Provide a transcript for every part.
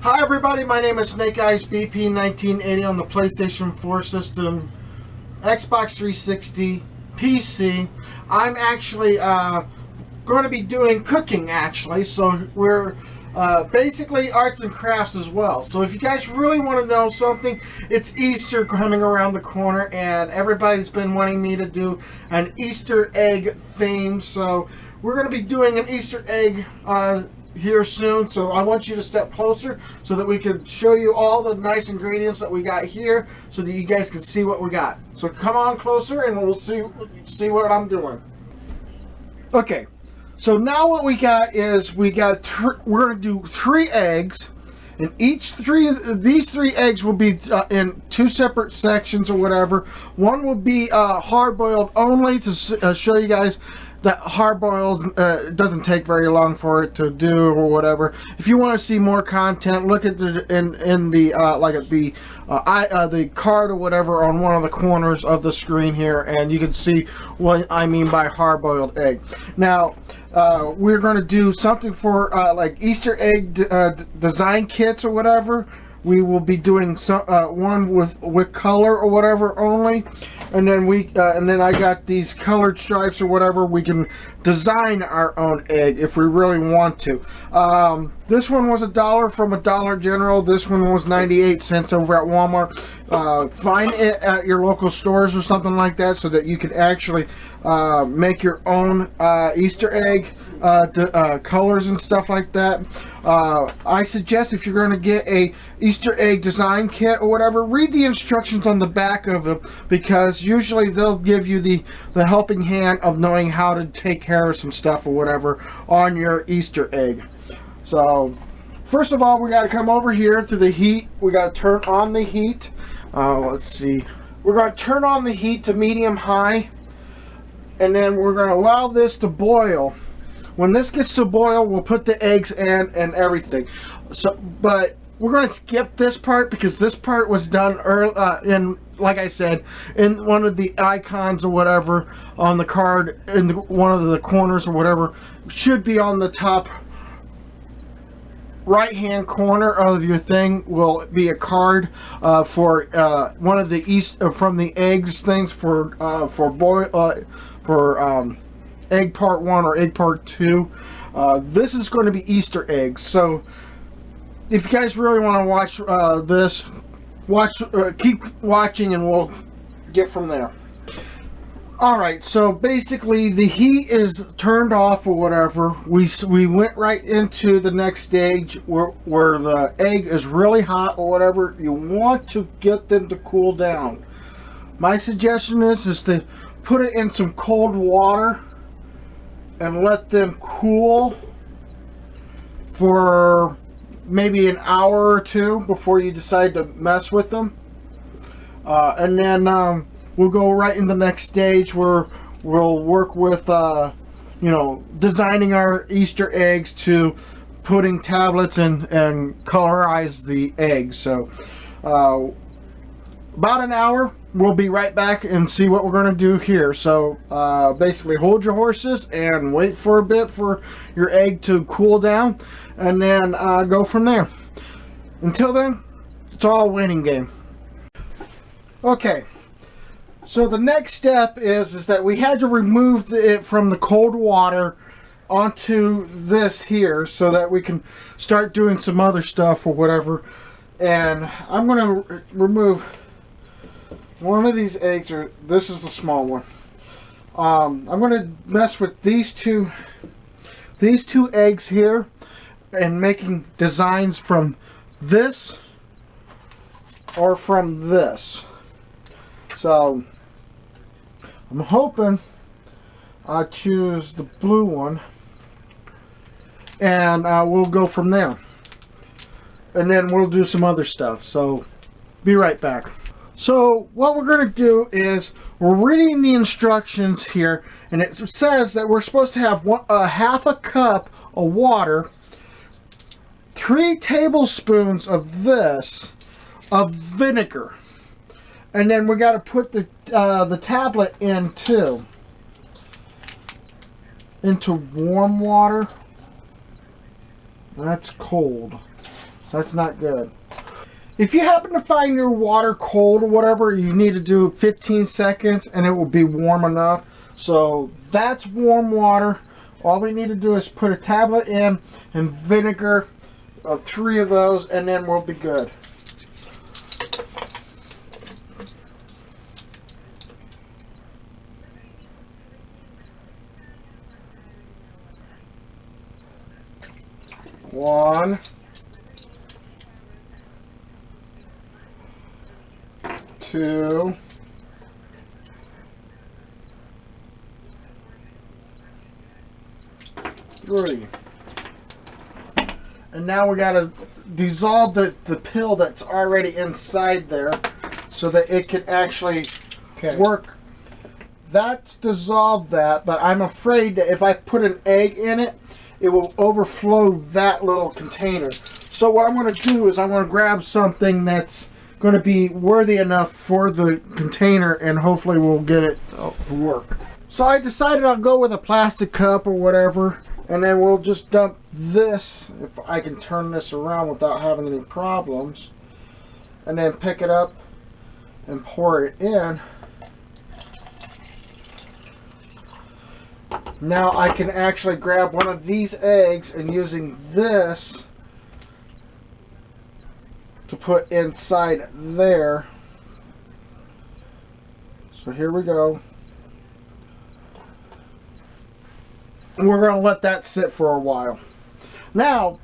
Hi everybody, my name is SnakeEyesBP1980 on the PlayStation 4 system, Xbox 360, PC. I'm actually going to be doing cooking actually, so we're basically arts and crafts as well. So if you guys really want to know something, it's Easter coming around the corner and everybody's been wanting me to do an Easter egg theme, so we're going to be doing an Easter egg here soon, so I want you to step closer so that we can show you all the nice ingredients that we got here so that you guys can see what we got. So come on closer and we'll see what I'm doing. Okay, so now what we got is we're going to do 3 eggs, and these three eggs will be in 2 separate sections or whatever. One will be hard-boiled only to show you guys that hard-boiled doesn't take very long for it to do or whatever. If you want to see more content, look at the the card or whatever on one of the corners of the screen here, and you can see what I mean by hard-boiled egg. Now we're going to do something for like Easter egg design kits or whatever. We will be doing some one with color or whatever only, and then I got these colored stripes or whatever. We can design our own egg if we really want to. This one was $1 from a Dollar General. This one was 98 cents over at Walmart. Find it at your local stores or something like that so that you can actually make your own Easter egg colors and stuff like that. I suggest if you're going to get a Easter egg design kit or whatever, read the instructions on the back of it, because usually they'll give you the helping hand of knowing how to take care of some stuff or whatever on your Easter egg. So first of all, we got to come over here to the heat. We got to turn on the heat. Let's see, we're going to turn on the heat to medium high, and then we're going to allow this to boil. When this gets to boil, we'll put the eggs in and everything. So, but we're going to skip this part because this part was done early, like I said, in one of the icons or whatever on the card, in one of the corners or whatever. Should be on the top right hand corner of your thing will be a card for one of the from the eggs things for egg part 1 or egg part 2. This is going to be Easter eggs, so if you guys really want to watch this, keep watching and we'll get from there. Alright, so basically the heat is turned off or whatever. We went right into the next stage where the egg is really hot or whatever. You want to get them to cool down. My suggestion is to put it in some cold water and let them cool for maybe an hour or 2 before you decide to mess with them. And then we'll go right in the next stage where we'll work with you know, designing our Easter eggs to putting tablets and colorize the eggs. So about an hour, we'll be right back and see what we're going to do here. So basically hold your horses and wait for a bit for your egg to cool down, and then go from there. Until then, it's all a waiting game. Okay, so the next step is that we had to remove it from the cold water onto this here so that we can start doing some other stuff or whatever. And I'm going to remove one of these eggs, or this is the small one. I'm going to mess with these two eggs here and making designs from this or from this. So I'm hoping I choose the blue one, and we'll go from there, and then we'll do some other stuff. So be right back. So what we're going to do is we're reading the instructions here, and it says that we're supposed to have half a cup of water, 3 tablespoons of vinegar, and then we got to put the tablet into warm water. That's cold. That's not good. If you happen to find your water cold or whatever, you need to do 15 seconds and it will be warm enough. So that's warm water. All we need to do is put a tablet in and vinegar, 3 of those, and then we'll be good. One, 2, 3. And now we got to dissolve the pill that's already inside there so that it can actually work. That's dissolved that, but I'm afraid that if I put an egg in it, it will overflow that little container. So what I'm going to do is I'm going to grab something that's going to be worthy enough for the container, and hopefully we'll get it to work. So I decided I'll go with a plastic cup or whatever, and then we'll just dump this, if I can turn this around without having any problems, and then pick it up and pour it in. Now I can actually grab one of these eggs and using this to put inside there. So here we go. And we're going to let that sit for a while. Now,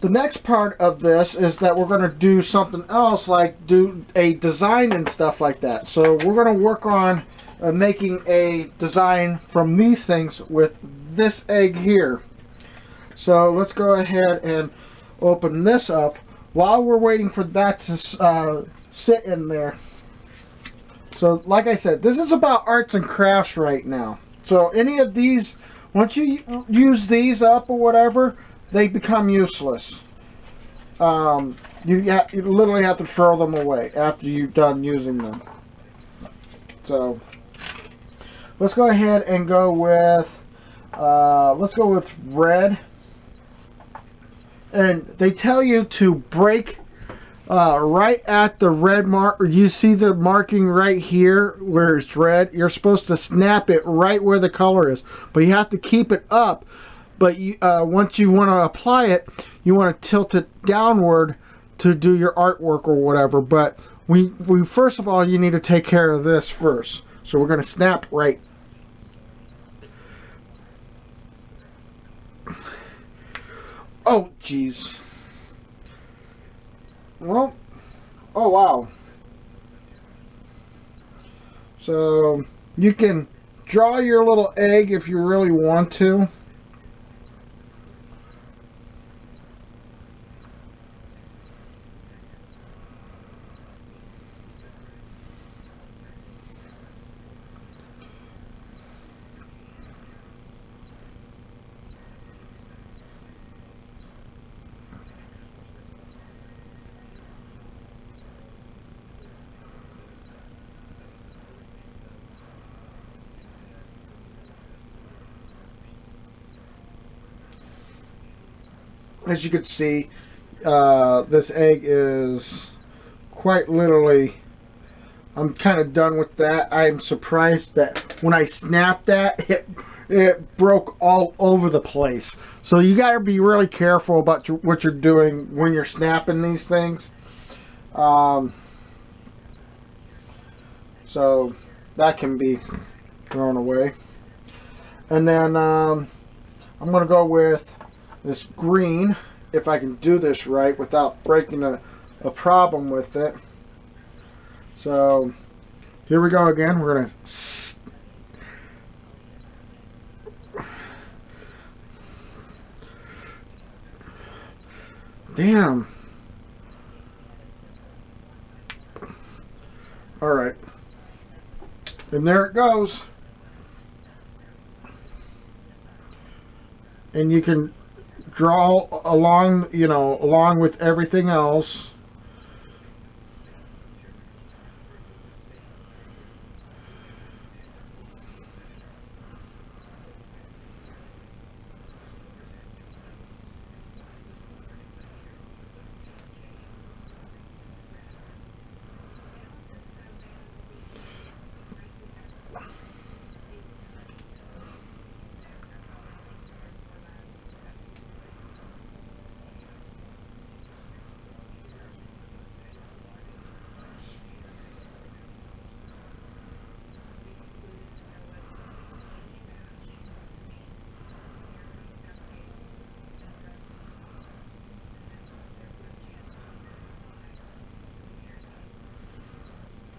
the next part of this is that we're going to do something else, like do a design and stuff like that. So we're going to work on making a design from these things with this egg here. So let's go ahead and open this up while we're waiting for that to sit in there. So like I said, this is about arts and crafts right now. So any of these, once you use these up or whatever, they become useless. You literally have to throw them away after you're done using them. So let's go ahead and go with red. And they tell you to break right at the red mark. You see the marking right here where it's red? You're supposed to snap it right where the color is, but you have to keep it up. But you, once you want to apply it, you want to tilt it downward to do your artwork or whatever. But we first of all, you need to take care of this first. So we're going to snap right. Oh, jeez. Well, oh wow. So you can draw your little egg if you really want to. As you can see, this egg is quite literally, I'm kind of done with that. I'm surprised that when I snapped that, it broke all over the place. So you got to be really careful about what you're doing when you're snapping these things. So that can be thrown away. And then I'm going to go with this green, if I can do this right without breaking a problem with it. So here we go again. We're going to damn. All right. And there it goes. And you can draw along, you know, along with everything else.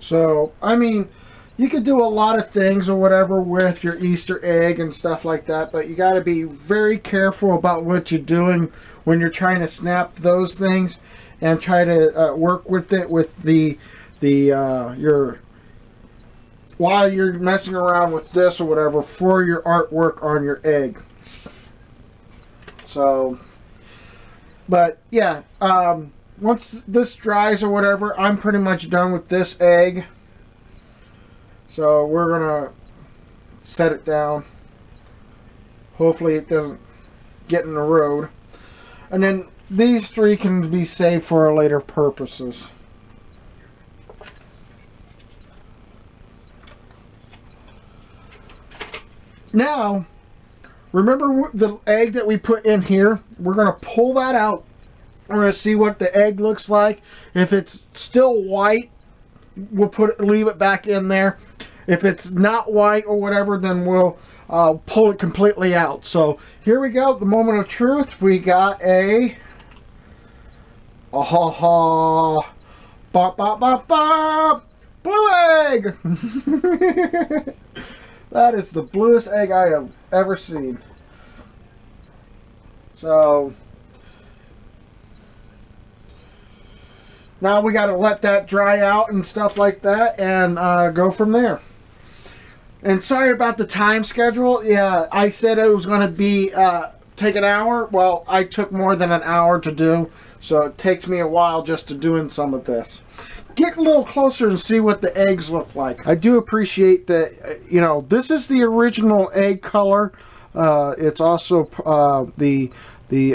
So, I mean, you could do a lot of things or whatever with your Easter egg and stuff like that, but you got to be very careful about what you're doing when you're trying to snap those things, and try to work with it with your while you're messing around with this or whatever for your artwork on your egg. So, but yeah, once this dries or whatever, I'm pretty much done with this egg. So we're gonna set it down. Hopefully it doesn't get in the road. And then these three can be saved for later purposes. Now, remember the egg that we put in here? We're going to pull that out. We're going to see what the egg looks like. If it's still white, we'll leave it back in there. If it's not white or whatever, then we'll pull it completely out. So here we go, the moment of truth. We got a bop, bop, bop, bop, blue egg. That is the bluest egg I have ever seen. So now we got to let that dry out and stuff like that, and go from there. And sorry about the time schedule. Yeah, I said it was going to be take an hour. Well, I took more than an hour to do, so it takes me a while just to doing some of this. Get a little closer and see what the eggs look like. I do appreciate that, you know, this is the original egg color. It's also the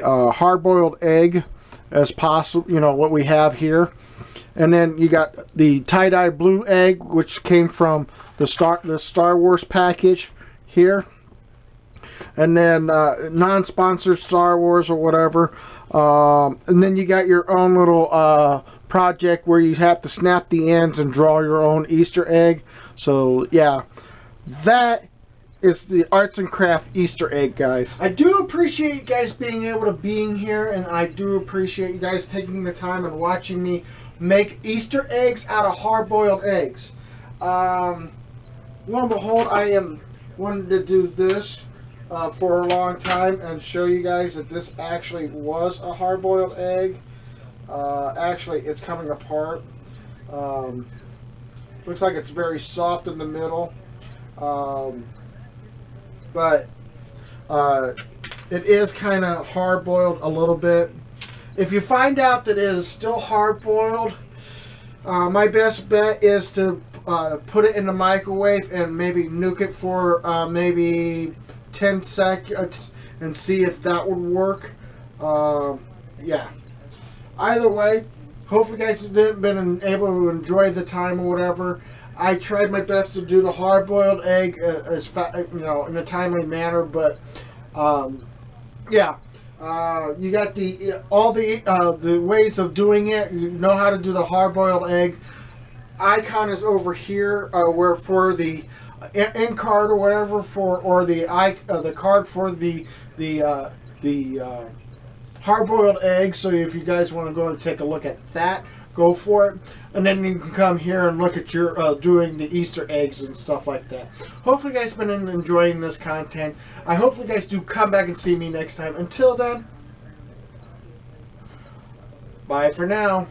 hard-boiled egg as possible, you know, what we have here. And then you got the tie-dye blue egg, which came from the Star Wars package here. And then non-sponsored Star Wars or whatever. And then you got your own little project where you have to snap the ends and draw your own Easter egg. So yeah, that is the arts and craft Easter egg, guys. I do appreciate you guys being able to be here, and I do appreciate you guys taking the time and watching me make Easter eggs out of hard-boiled eggs. Lo and behold, I am wanted to do this for a long time and show you guys that this actually was a hard-boiled egg. Actually, it's coming apart. Looks like it's very soft in the middle. But it is kind of hard-boiled a little bit. If you find out that it is still hard-boiled, my best bet is to put it in the microwave and maybe nuke it for maybe 10 seconds and see if that would work. Yeah. Either way, hopefully you guys have been able to enjoy the time or whatever. I tried my best to do the hard-boiled egg as you know, in a timely manner, but yeah, you got all the ways of doing it. You know how to do the hard-boiled egg. Icon is over here, where for the end card or whatever or the card for the hard-boiled egg. So if you guys want to go and take a look at that, go for it. And then you can come here and look at your doing the Easter eggs and stuff like that. Hopefully you guys have been enjoying this content. I hope you guys do come back and see me next time. Until then, bye for now.